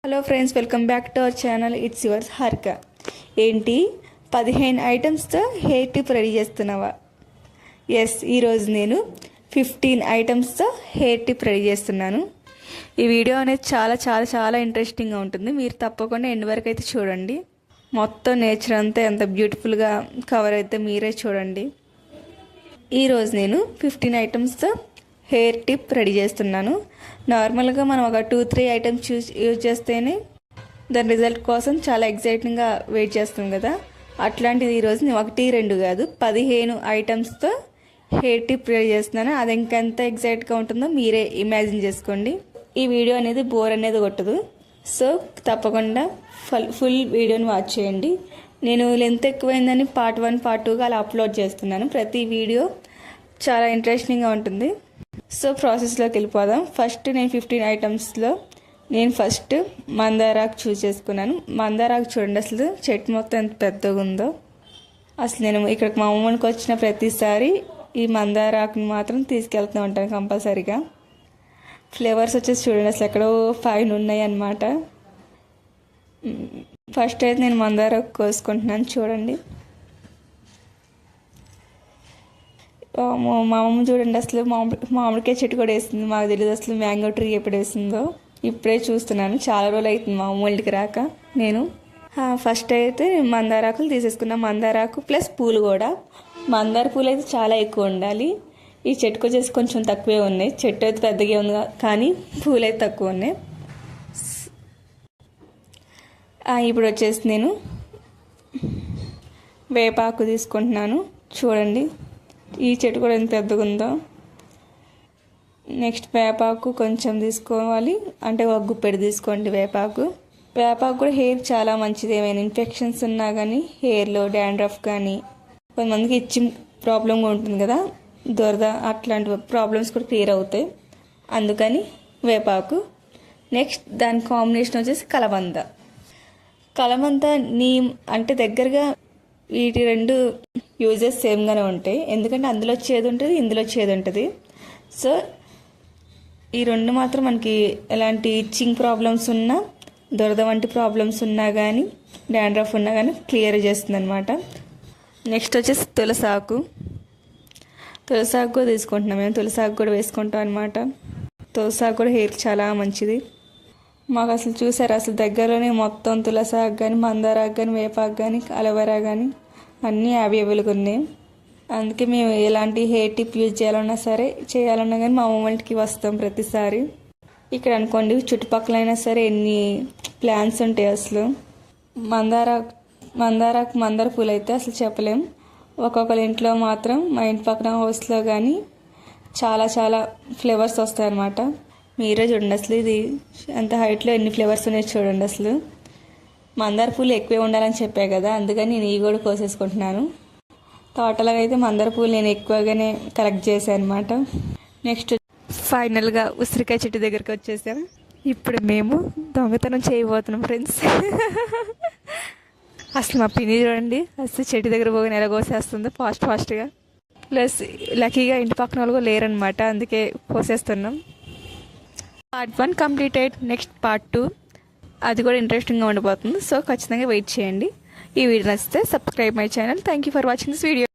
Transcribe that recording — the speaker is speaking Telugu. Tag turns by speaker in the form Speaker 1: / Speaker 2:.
Speaker 1: Hello friends, welcome back to our channel. It's yours హర్క. ఏంటి 15 ఐటమ్స్తో హెయిర్ టిప్ రెడీ చేస్తున్నావా? ఎస్, ఈరోజు నేను 15 ఐటమ్స్తో హెయిర్ టిప్ రెడీ చేస్తున్నాను. ఈ వీడియో అనేది చాలా చాలా చాలా ఇంట్రెస్టింగ్గా ఉంటుంది. మీరు తప్పకుండా ఎండ్ వరకు అయితే చూడండి. మొత్తం నేచర్ అంతా ఎంత బ్యూటిఫుల్గా కవర్ అయితే మీరే చూడండి. ఈరోజు నేను 15 ఐటమ్స్తో హెయిర్ టిప్ రెడీ చేస్తున్నాను. నార్మల్గా మనం ఒక 2-3 ఐటమ్స్ యూజ్ చేస్తేనే దాని రిజల్ట్ కోసం చాలా ఎగ్జైటింగ్గా వెయిట్ చేస్తాం కదా. అట్లాంటిది ఈరోజు నేను 1-2 కాదు 15 ఐటమ్స్తో హెయిర్ టిప్ రెడీ చేస్తున్నాను. అది ఇంకెంత ఎగ్జైట్గా ఉంటుందో మీరే ఇమాజిన్ చేసుకోండి. ఈ వీడియో అనేది బోర్ అనేది కొట్టదు. సో తప్పకుండా ఫుల్ వీడియోని వాచ్ చేయండి. నేను లెంత్ ఎక్కువైందని పార్ట్ 1 పార్ట్ 2గా అలా అప్లోడ్ చేస్తున్నాను. ప్రతి వీడియో చాలా ఇంట్రెస్టింగ్గా ఉంటుంది. సో ప్రాసెస్లోకి వెళ్ళిపోదాం. ఫస్ట్ నేను 15 ఐటమ్స్లో నేను ఫస్ట్ మందారాకు చూస్ చేసుకున్నాను. మందారాకు చూడండి, అసలు చెట్టు మొత్తం ఎంత పెద్దగా ఉందో. అసలు నేను ఇక్కడికి మా అమ్మకి వచ్చిన ప్రతిసారి ఈ మందారాకుని మాత్రం తీసుకెళ్తూ ఉంటాను కంపల్సరీగా. ఫ్లేవర్స్ వచ్చేసి చూడండి, అసలు ఎక్కడో 5 ఉన్నాయి అన్నమాట. ఫస్ట్ అయితే నేను మందారాకు కోసుకుంటున్నాను. చూడండి, మా అమ్మ చూడండి అసలు మామిడికాయ చెట్టు కూడా వేస్తుంది. మాకు తెలియదు అసలు మ్యాంగో ట్రీ ఎప్పుడు వేస్తుందో. ఇప్పుడే చూస్తున్నాను, చాలా రోజులు అవుతుంది మా అమ్మ ఇంటికి రాక. నేను ఫస్ట్ అయితే మందారాకులు తీసేసుకున్నాను. మందారాకు ప్లస్ పూలు కూడా. మందార పూలు అయితే చాలా ఎక్కువ ఉండాలి. ఈ చెట్టుకు వచ్చేసి కొంచెం తక్కువే ఉన్నాయి. చెట్టు అయితే పెద్దగా ఉంది కానీ పూలు అయితే తక్కువ ఉన్నాయి. ఇప్పుడు వచ్చేసి నేను వేపాకు తీసుకుంటున్నాను. చూడండి, ఈ చెట్టు కూడా ఎంత పెద్దగా ఉందో. నెక్స్ట్ వేపాకు కొంచెం తీసుకోవాలి, అంటే ఒక గుప్పెడు తీసుకోండి వేపాకు. వేపాకు కూడా హెయిర్ చాలా మంచిది. ఏమైనా ఇన్ఫెక్షన్స్ ఉన్నా కానీ, హెయిర్లో డాండ్రఫ్ కానీ, కొంతమందికి ఇచ్చింగ్ ప్రాబ్లం ఉంటుంది కదా, దురద, అట్లాంటి ప్రాబ్లమ్స్ కూడా క్లియర్ అవుతాయి. అందుకని వేపాకు. నెక్స్ట్ దాని కాంబినేషన్ వచ్చేసి కలబంద. కలబంద నీమ్ అంటే దగ్గరగా వీటి 2 యూజెస్ సేమ్గానే ఉంటాయి. ఎందుకంటే అందులో చేదు ఉంటుంది, ఇందులో చేదు ఉంటుంది. సో ఈ 2 మాత్రం మనకి ఎలాంటి ఇచ్చింగ్ ప్రాబ్లమ్స్ ఉన్నా, దురద వంటి ప్రాబ్లమ్స్ ఉన్నా కానీ, డాండ్రఫ్ ఉన్నా కానీ క్లియర్ చేస్తుంది అనమాట. నెక్స్ట్ వచ్చేసి తులసాకు. తులసాకు కూడా తీసుకుంటున్నాం మేము. తులసాకు కూడా వేసుకుంటాం అనమాట. తులసాకు కూడా హెయిర్ చాలా మంచిది. మాకు అసలు చూసారు, అసలు దగ్గరలోనే మొత్తం తులసాకు కానీ, మందారాకు కానీ, వేపాకు కానీ, అలోవెరా కానీ అన్నీ అవైలబుల్గా ఉన్నాయి. అందుకే మేము ఎలాంటి హెయిర్ టిప్ యూజ్ చేయాలన్నా సరే, చేయాలన్నా కానీ మా అమ్మకి వస్తాం ప్రతిసారి. ఇక్కడ అనుకోండి, చుట్టుపక్కలైనా సరే ఎన్ని ప్లాంట్స్ ఉంటాయి అసలు. మందార పూలు అయితే అసలు చెప్పలేం. ఒక్కొక్కరి ఇంట్లో మాత్రం, మా ఇంటి పక్కన హౌస్లో కానీ చాలా చాలా ఫ్లేవర్స్ వస్తాయి అన్నమాట. మీరే చూడండి, అసలు ఇది ఎంత హైట్లో ఎన్ని ఫ్లేవర్స్ ఉన్నాయి చూడండి. అసలు మందార పూలు ఎక్కువే ఉండాలని చెప్పా కదా, అందుకని నేను ఇవి కూడా కోసేసుకుంటున్నాను. టోటల్గా అయితే మందార పూలు నేను ఎక్కువగానే కలెక్ట్ చేశాను అనమాట. నెక్స్ట్ ఫైనల్గా ఉసిరికాయ చెట్టు దగ్గరికి వచ్చేసాం. ఇప్పుడు మేము దొంగతనం చేయబోతున్నాం ఫ్రెండ్స్. అసలు మా పిన్ని చూడండి, అసలు చెట్టు దగ్గర పోగానే ఎలా కోసేస్తుందో ఫాస్ట్గా. ప్లస్ లక్కీగా ఇంటి పక్కన వాళ్ళు కూడా లేరనమాట, అందుకే కోసేస్తున్నాం. Part 1 completed. నెక్స్ట్ పార్ట్ 2 అది కూడా ఇంట్రెస్టింగ్గా ఉండిపోతుంది. సో ఖచ్చితంగా వెయిట్ చేయండి. ఈ వీడియో నచ్చితే subscribe my channel. Thank you for watching this video.